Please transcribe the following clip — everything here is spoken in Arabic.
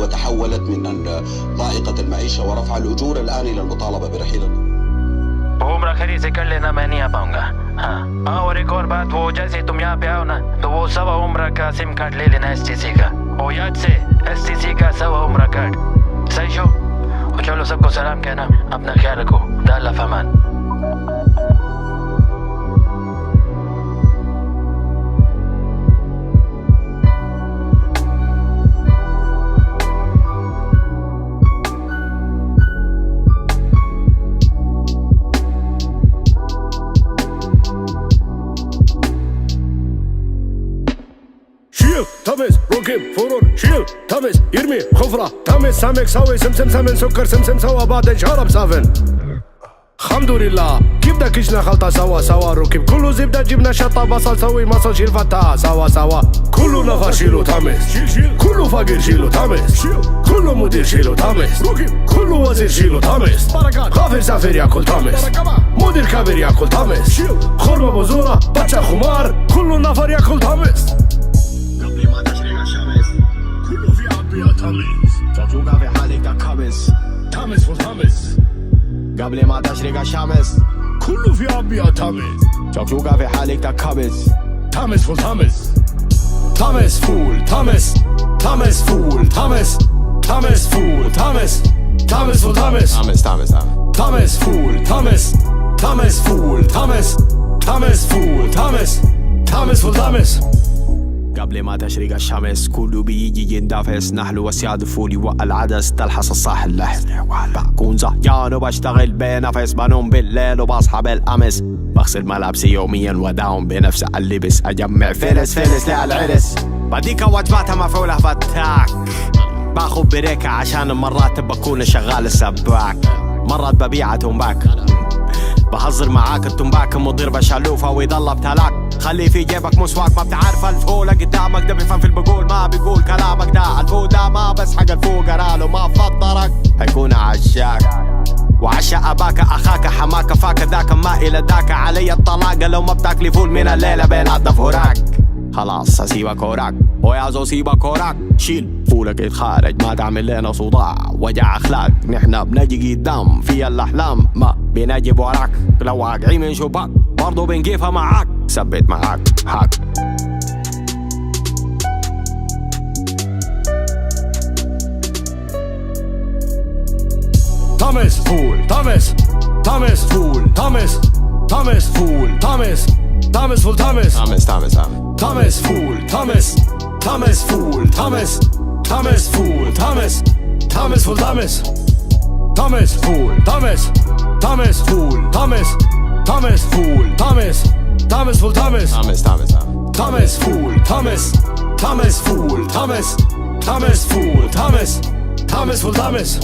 وتحولت من ضائقة المعيشة ورفع الأجور الآن إلى المطالبة برحيل عمر खरीद कर लेना मैं नहीं आ पाऊंगा। हाँ और एक और बात, वो जैसे तुम यहाँ पे आओ ना तो वो 100 उम्र का सिम कार्ड ले लेना STC का, वो याद से STC का 100 उम्र कार्ड। सही शो, चलो सबको सलाम कहना, अपना ख्याल रखो, दाल्ला फमान। تمس ركب فرور شيل تمس يرمي خفرة تمس سمك سوي سمسم سمن سكر سمسم سوا بعدين شرب سافن. الحمد لله كيف كشنا خلطة سوا سوا ركب كله زبدة جبنا شطة بصل سوي مصل شيل فتاة سوا سوا كله نفر شيلو تمس كله فقير شيلو تمس كله مدير شيلو تمس كله وزير شيلو تمس غافر سافر ياكل تمس مدير كبير ياكل تمس خرمة بزورة بچة خمار كله نفر ياكل تمس. كله في عبية تمس تطوقع في حالك تكبس تمس والتمس قبل ما تشرق الشمس كله في عبية تمس تطوقع في حالك تكبس تمس والتمس تمس فول تمس تمس فول تمس تمس فول تمس تمس والتمس تمس تمس تمس فول تمس تمس فول تمس تمس فول تمس تمس والتمس قبل ما تشرق الشمس كله بيجي يندفس نحل وسياد فولي والعدس تلحس الصاحل لحس بكون زهجان وبشتغل بنفس بنوم بالليل وبصحى بالأمس بغسل ملابسي يوميا وداوم بنفس اللبس أجمع فلس فلس للعرس بديك وجباتها مفعولة فتاك باخد بريكة عشان مرات بكون شغال السباك مرات ببيع تنباك بهزر معاك التنباك مدير بشالوفة ويضل بتلاك خلي في جيبك مسواك ما بتعرف الفولة قدامك ده بيفهم في البقول ما بيقول كلامك ده الفودة ما بس حق الفوق له ما فطرك هيكون عشاك وعشاء أباك أخاك حماك فاك ذاك ما إلى ذاك علي الطلاق لو ما بتاكلي فول من الليلة بين الضفوراك خلاص هسيبك وراك ويازو سيبك وراك شيل فولك يتخارج ما تعمل لنا صداع وجع أخلاق نحنا بنجي قدام في الأحلام ما بنجيب وراك لو واقعين من شباك برضو بنجيبها معاك ثبت معاك هاك تمس فول تمس تمس فول تمس تمس فول تمس تمس فول تمس تمس تمس تمس فول تمس تمس فول تمس تمس فول تمس تمس فول تمس تمس فول تمس تمس فول تمس تمس فول تمس تمس فول تمس تمس تمس تمس فول تمس تمس فول تمس تمس فول تمس تمس فول تمس